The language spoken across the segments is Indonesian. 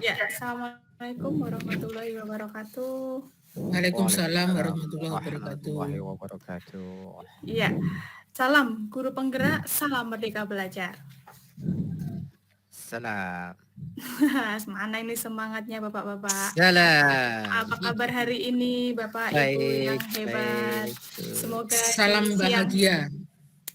Ya, Assalamualaikum warahmatullahi wabarakatuh. Waalaikumsalam Waalaikumsalam warahmatullahi wabarakatuh. warahmatullahi wabarakatuh. Iya, salam guru penggerak, salam merdeka belajar. Salam. Mana ini semangatnya Bapak-bapak? Salam. Apa kabar hari ini Bapak Ibu yang Baik, hebat? baik. Semoga Salam di siang bahagia.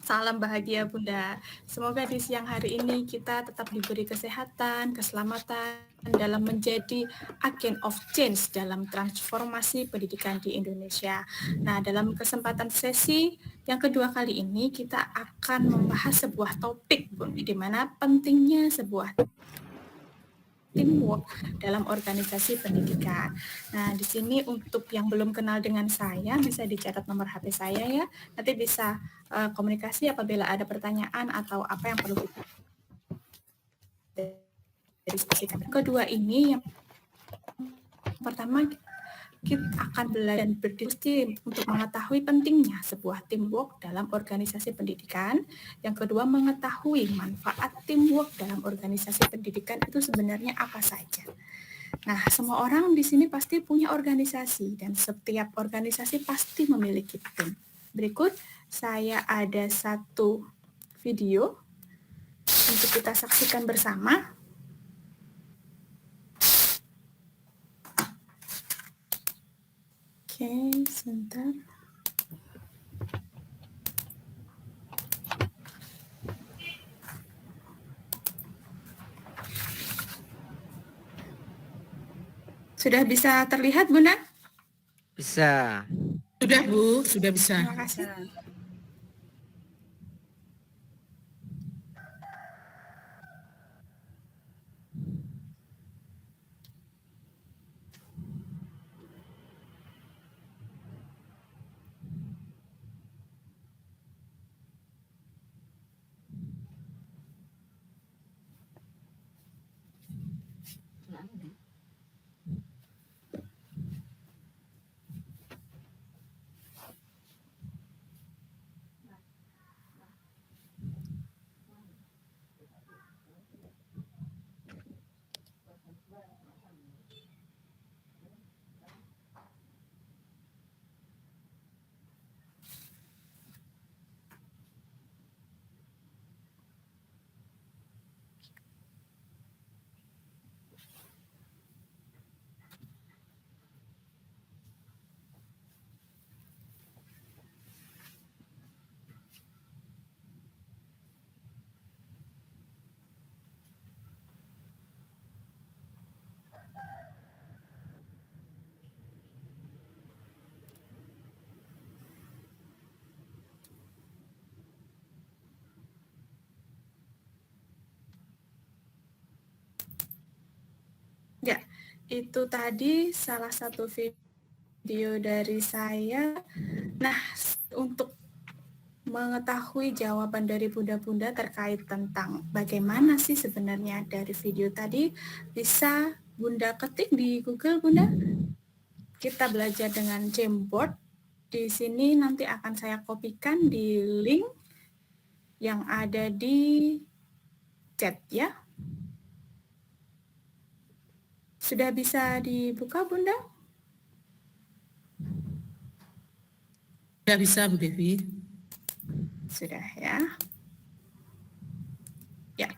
Salam bahagia Bunda. Semoga di siang hari ini kita tetap diberi kesehatan, keselamatan dalam menjadi agent of change dalam transformasi pendidikan di Indonesia. Nah, dalam kesempatan sesi yang kedua kali ini kita akan membahas sebuah topik, Bun, di mana pentingnya sebuah teamwork dalam organisasi pendidikan. Nah, di sini untuk yang belum kenal dengan saya, bisa dicatat nomor HP saya ya. Nanti bisa komunikasi apabila ada pertanyaan atau apa yang perlu kita diskusikan. Kedua ini, yang pertama kita akan belajar dan berdiskusi untuk mengetahui pentingnya sebuah teamwork dalam organisasi pendidikan. Yang kedua, mengetahui manfaat teamwork dalam organisasi pendidikan itu sebenarnya apa saja. Nah, semua orang di sini pasti punya organisasi dan setiap organisasi pasti memiliki tim. Berikut saya ada satu video untuk kita saksikan bersama. Oke, sebentar. Sudah bisa terlihat, Bunda? Bisa. Sudah Bu, sudah bisa. Terima kasih. Ya, itu tadi salah satu video dari saya. Nah, untuk mengetahui jawaban dari Bunda-Bunda terkait tentang bagaimana sih sebenarnya dari video tadi, bisa Bunda ketik di Google, Bunda. Kita belajar dengan Jamboard. Di sini nanti akan saya kopikan di link yang ada di chat ya. Sudah bisa dibuka, Bunda? Sudah bisa Bu Devi. Sudah ya. Ya.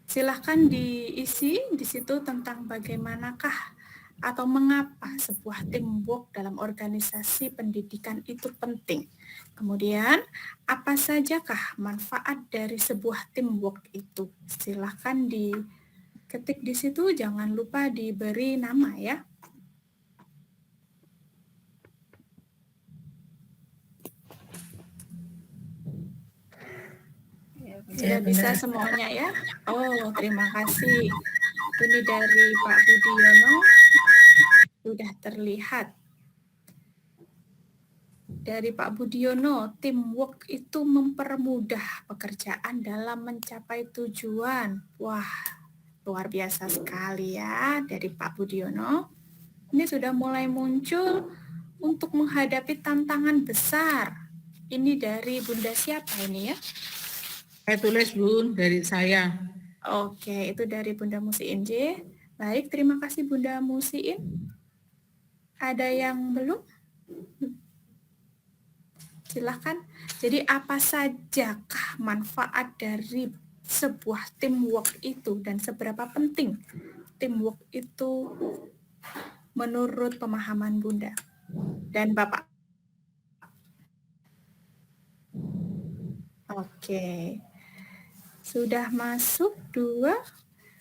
Silahkan diisi di situ tentang bagaimanakah atau mengapa sebuah teamwork dalam organisasi pendidikan itu penting. Kemudian, apa sajakah manfaat dari sebuah teamwork itu? Silahkan diketik di situ, jangan lupa diberi nama ya. Sudah bisa semuanya ya? Oh, terima kasih. Ini dari Pak Budiono sudah terlihat. Dari Pak Budiono, teamwork itu mempermudah pekerjaan dalam mencapai tujuan. Wah, luar biasa sekali ya dari Pak Budiono. Ini sudah mulai muncul untuk menghadapi tantangan besar. Ini dari Bunda siapa ini ya? Saya tulis Bu, dari saya. Oke, itu dari Bunda Musiin J. Baik, terima kasih Bunda Musiin. Ada yang belum? Silahkan. Jadi apa sajakah manfaat dari sebuah teamwork itu dan seberapa penting teamwork itu menurut pemahaman Bunda dan Bapak? Oke. Sudah masuk 2.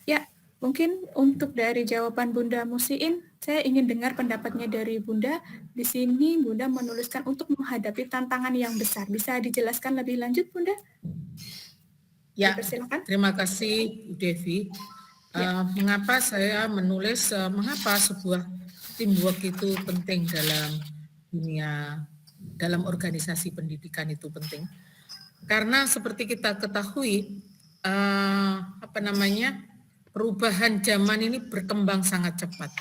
Ya, mungkin untuk dari jawaban Bunda Musiin, saya ingin dengar pendapatnya dari Bunda. Di sini Bunda menuliskan untuk menghadapi tantangan yang besar. Bisa dijelaskan lebih lanjut, Bunda? Ya, Dipersilakan. terima kasih Bu Devi. Mengapa saya menulis mengapa sebuah teamwork itu penting dalam organisasi pendidikan itu penting? Karena seperti kita ketahui perubahan zaman ini berkembang sangat cepat.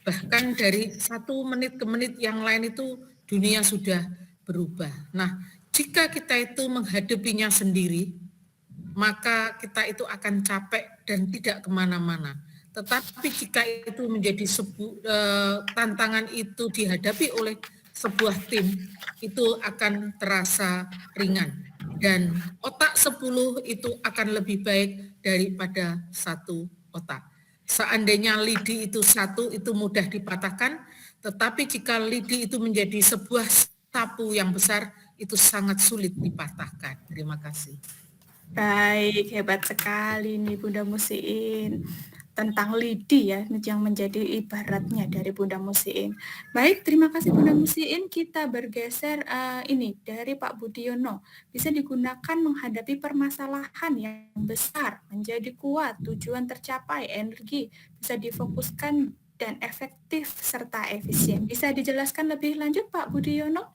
Bahkan dari 1 menit ke menit yang lain itu dunia sudah berubah. Nah, jika kita itu menghadapinya sendiri, maka kita itu akan capek dan tidak kemana-mana. Tetapi jika itu menjadi tantangan itu dihadapi oleh sebuah tim, itu akan terasa ringan. Dan otak 10 itu akan lebih baik daripada 1 otak. Seandainya lidi itu 1 itu mudah dipatahkan, tetapi jika lidi itu menjadi sebuah sapu yang besar, itu sangat sulit dipatahkan. Terima kasih. Baik, hebat sekali nih Bunda Musiin. Tentang lidi ya, yang menjadi ibaratnya dari Bunda Musiin. Baik, terima kasih Bunda Musiin. Kita bergeser ini dari Pak Budiono. Bisa digunakan menghadapi permasalahan yang besar, menjadi kuat, tujuan tercapai, energi, bisa difokuskan dan efektif serta efisien. Bisa dijelaskan lebih lanjut Pak Budiono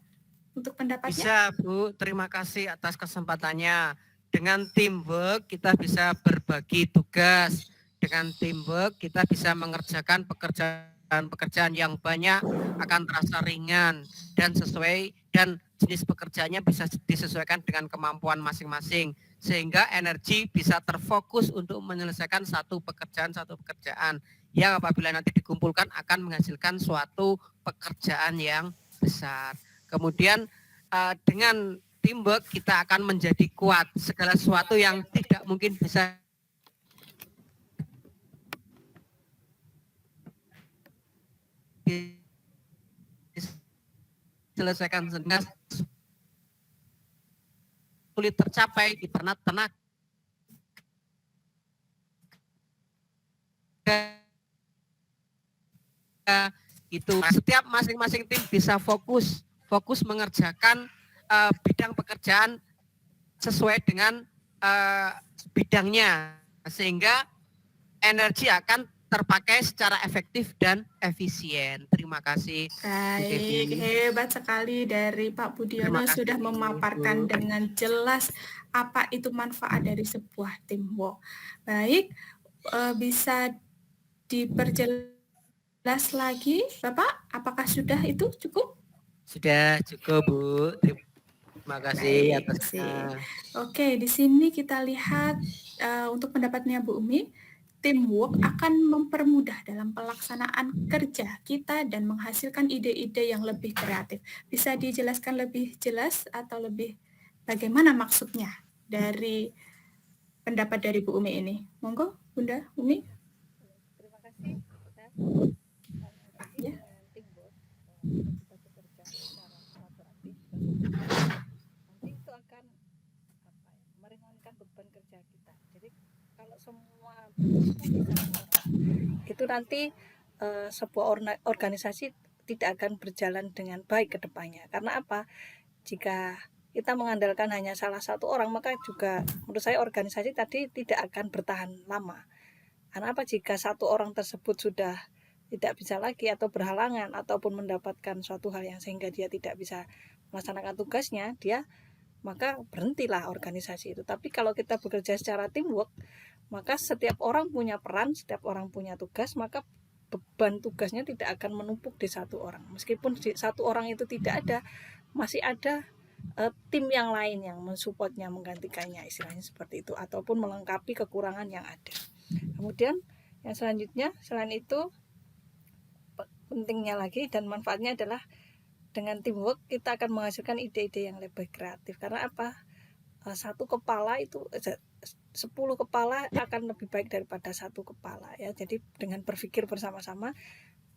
untuk pendapatnya? Bisa Bu, terima kasih atas kesempatannya. Dengan teamwork kita bisa berbagi tugas. Dengan teamwork kita bisa mengerjakan pekerjaan yang banyak akan terasa ringan dan jenis pekerjaannya bisa disesuaikan dengan kemampuan masing-masing sehingga energi bisa terfokus untuk menyelesaikan satu pekerjaan yang apabila nanti dikumpulkan akan menghasilkan suatu pekerjaan yang besar. Kemudian dengan teamwork kita akan menjadi kuat. Segala sesuatu yang tidak mungkin bisa diselesaikan dengan sulit tercapai karena tenaga itu. Setiap masing-masing tim bisa fokus mengerjakan bidang pekerjaan sesuai dengan bidangnya sehingga energi akan terpakai secara efektif dan efisien. Terima kasih. Baik, hebat sekali dari Pak Budiono sudah memaparkan dengan jelas apa itu manfaat dari sebuah teamwork. Baik, bisa diperjelas lagi Bapak, apakah sudah itu cukup? Sudah cukup Bu. Terima kasih atasnya. Oke, di sini kita lihat untuk pendapatnya Bu Umi, teamwork akan mempermudah dalam pelaksanaan kerja kita dan menghasilkan ide-ide yang lebih kreatif. Bisa dijelaskan lebih jelas atau lebih bagaimana maksudnya dari pendapat dari Bu Umi ini? Monggo, Bunda Umi. Terima kasih. Ya. Teamwork, kita bekerja secara kolaboratif, nanti itu akan meringankan beban kerja kita. Jadi kalau semua itu nanti sebuah organisasi tidak akan berjalan dengan baik ke depannya. Karena apa? Jika kita mengandalkan hanya salah satu orang, maka juga menurut saya organisasi tadi tidak akan bertahan lama. Karena apa? Jika satu orang tersebut sudah tidak bisa lagi atau berhalangan ataupun mendapatkan suatu hal yang sehingga dia tidak bisa melaksanakan tugasnya, maka berhentilah organisasi itu. Tapi kalau kita bekerja secara teamwork, maka setiap orang punya peran, setiap orang punya tugas, maka beban tugasnya tidak akan menumpuk di satu orang. Meskipun di satu orang itu tidak ada, masih ada tim yang lain yang mensupportnya, menggantikannya, istilahnya seperti itu, ataupun melengkapi kekurangan yang ada. Kemudian yang selanjutnya, selain itu pentingnya lagi dan manfaatnya adalah dengan teamwork kita akan menghasilkan ide-ide yang lebih kreatif. Karena apa? Satu kepala itu 10 kepala akan lebih baik daripada satu kepala ya. Jadi dengan berpikir bersama-sama,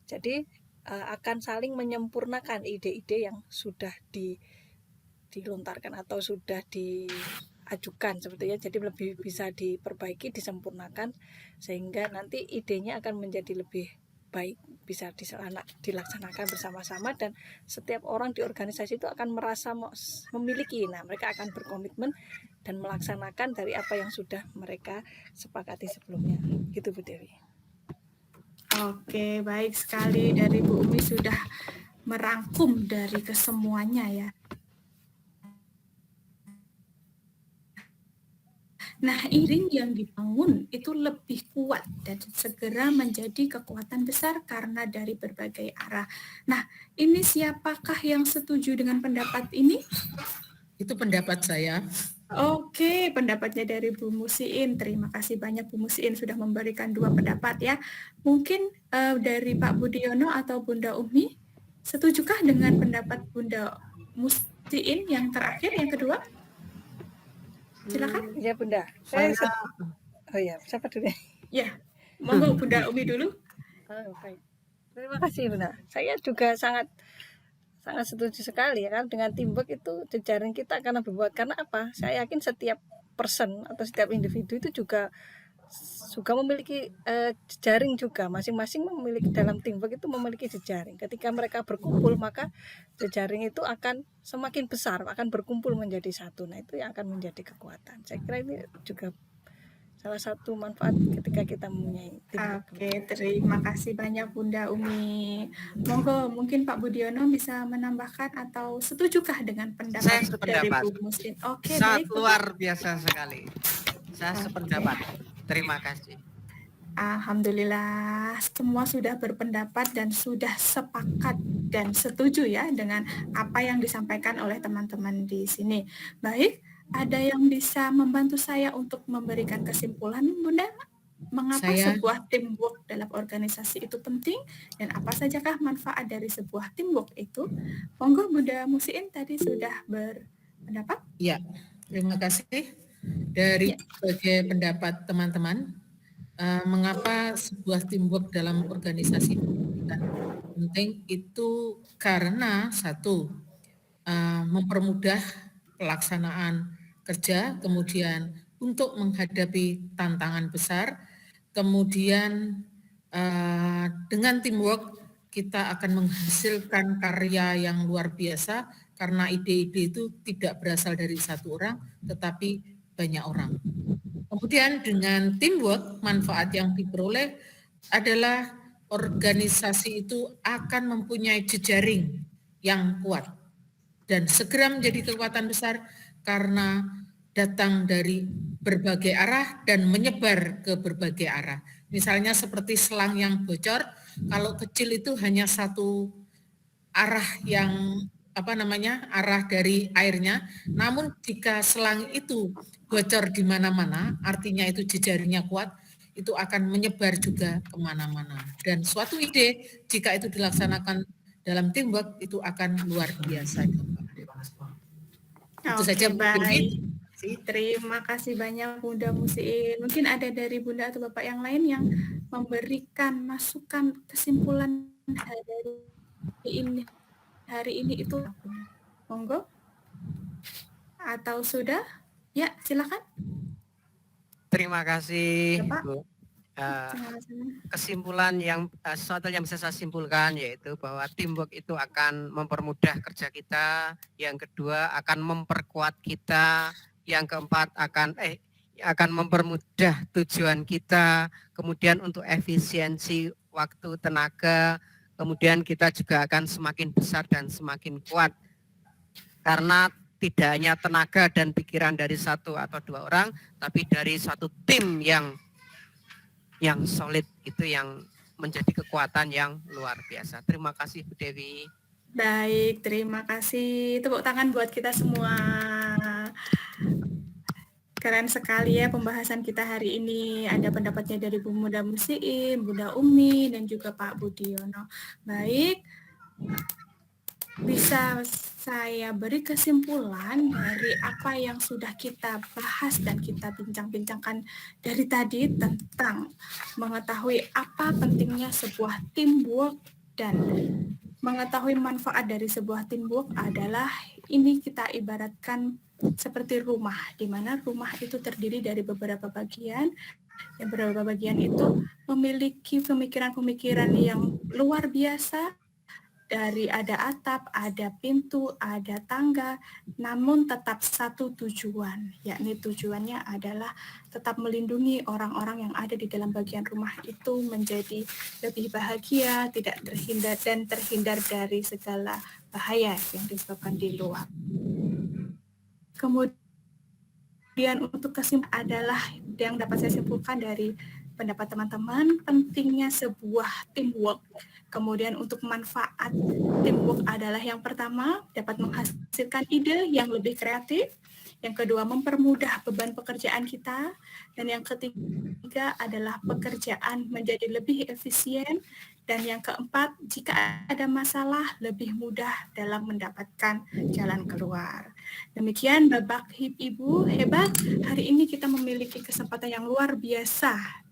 jadi akan saling menyempurnakan ide-ide yang sudah dilontarkan atau sudah diajukan sebetulnya, jadi lebih bisa diperbaiki, disempurnakan, sehingga nanti idenya akan menjadi lebih baik, bisa dilaksanakan bersama-sama, dan setiap orang di organisasi itu akan merasa memiliki, mereka akan berkomitmen dan melaksanakan dari apa yang sudah mereka sepakati sebelumnya. Gitu Bu Dewi. Oke, baik sekali dari Bu Umi sudah merangkum dari kesemuanya ya. Nah, ring yang dibangun itu lebih kuat dan segera menjadi kekuatan besar karena dari berbagai arah. Nah, ini siapakah yang setuju dengan pendapat ini? Itu pendapat saya. Oke, pendapatnya dari Bu Musiin. Terima kasih banyak Bu Musiin sudah memberikan 2 pendapat ya. Mungkin dari Pak Budiono atau Bunda Umi, setujukah dengan pendapat Bunda Musiin yang terakhir, yang kedua? Silakan. Ya Bunda. Oh ya, siapa dulu? Ya, monggo Bunda Umi dulu. Baik. Terima kasih Bunda. Saya juga sangat setuju sekali ya kan, dengan teamwork itu jejaring kita akan lebih kuat. Karena apa? Saya yakin setiap person atau setiap individu itu juga memiliki jejaring juga, masing-masing memiliki, dalam teamwork itu memiliki jejaring. Ketika mereka berkumpul, maka jejaring itu akan semakin besar, akan berkumpul menjadi satu. Nah, itu yang akan menjadi kekuatan. Saya kira ini juga salah satu manfaat ketika kita mempunyai teamwork. Oke, terima kasih banyak Bunda Umi. Monggo, mungkin Pak Budiono bisa menambahkan atau setujukah dengan pendapat Saya dari sependapat. Bu Muslim? Oke, Sangat baik. luar biasa sekali. Saya sependapat. Terima kasih. Alhamdulillah, semua sudah berpendapat dan sudah sepakat dan setuju ya dengan apa yang disampaikan oleh teman-teman di sini. Baik, ada yang bisa membantu saya untuk memberikan kesimpulan, Bunda? Mengapa sebuah teamwork dalam organisasi itu penting dan apa sajakah manfaat dari sebuah teamwork itu? Monggo Bunda Musiin tadi sudah berpendapat. Ya, terima kasih dari berbagai pendapat teman-teman. Mengapa sebuah teamwork dalam organisasi penting itu karena satu, mempermudah pelaksanaan kerja, kemudian untuk menghadapi tantangan besar, kemudian dengan teamwork kita akan menghasilkan karya yang luar biasa karena ide-ide itu tidak berasal dari satu orang tetapi banyak orang. Kemudian dengan teamwork, manfaat yang diperoleh adalah organisasi itu akan mempunyai jejaring yang kuat dan segera menjadi kekuatan besar karena datang dari berbagai arah dan menyebar ke berbagai arah. Misalnya seperti selang yang bocor, kalau kecil itu hanya satu arah yang arah dari airnya, namun jika selang itu bocor di mana-mana, artinya itu jejaringnya kuat, itu akan menyebar juga kemana-mana. Dan suatu ide, jika itu dilaksanakan dalam teamwork, itu akan luar biasa. Itu saja. Baik. Terima kasih banyak Bunda Musiin. Mungkin ada dari Bunda atau Bapak yang lain yang memberikan masukan kesimpulan hari ini itu, monggo. Atau sudah? Ya, silakan. Terima kasih, Ya, Pak. Bu. Kesimpulan yang sesuatu yang bisa saya simpulkan yaitu bahwa teamwork itu akan mempermudah kerja kita, yang kedua akan memperkuat kita, yang keempat akan mempermudah tujuan kita, kemudian untuk efisiensi waktu, tenaga, kemudian kita juga akan semakin besar dan semakin kuat karena tidak hanya tenaga dan pikiran dari satu atau dua orang, tapi dari satu tim yang solid, itu yang menjadi kekuatan yang luar biasa. Terima kasih Bu Dewi. Baik, terima kasih. Tepuk tangan buat kita semua. Keren sekali ya pembahasan kita hari ini. Ada pendapatnya dari Bu Muda Musiin, Bunda Umi, dan juga Pak Budiono. Baik, bisa saya beri kesimpulan dari apa yang sudah kita bahas dan kita bincang-bincangkan dari tadi tentang mengetahui apa pentingnya sebuah teamwork dan mengetahui manfaat dari sebuah teamwork adalah ini kita ibaratkan seperti rumah, di mana rumah itu terdiri dari beberapa bagian, yang beberapa bagian itu memiliki pemikiran-pemikiran yang luar biasa, dari ada atap, ada pintu, ada tangga, namun tetap satu tujuan, yakni tujuannya adalah tetap melindungi orang-orang yang ada di dalam bagian rumah itu menjadi lebih bahagia, tidak terhindar dan terhindar dari segala bahaya yang disebabkan di luar. Kemudian untuk kesimpulan adalah yang dapat saya simpulkan dari pendapat teman-teman, pentingnya sebuah teamwork. Kemudian untuk manfaat teamwork adalah yang pertama, dapat menghasilkan ide yang lebih kreatif. Yang kedua, mempermudah beban pekerjaan kita. Dan yang ketiga adalah pekerjaan menjadi lebih efisien. Dan yang keempat, jika ada masalah, lebih mudah dalam mendapatkan jalan keluar. Demikian Bapak Ibu hebat, hari ini kita memiliki kesempatan yang luar biasa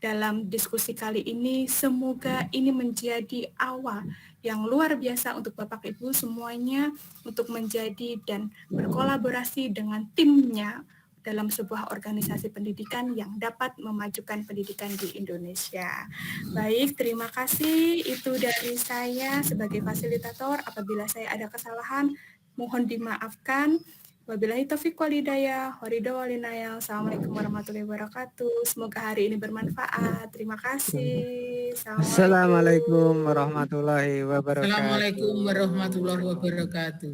dalam diskusi kali ini. Semoga ini menjadi awal yang luar biasa untuk Bapak Ibu semuanya untuk menjadi dan berkolaborasi dengan timnya dalam sebuah organisasi pendidikan yang dapat memajukan pendidikan di Indonesia. Baik, terima kasih. Itu dari saya sebagai fasilitator. Apabila saya ada kesalahan, mohon dimaafkan. Wabillahi taufiq wal hidayah, waridha walinaya. Assalamualaikum warahmatullahi wabarakatuh. Semoga hari ini bermanfaat. Terima kasih. Assalamualaikum warahmatullahi wabarakatuh. Assalamualaikum warahmatullahi wabarakatuh.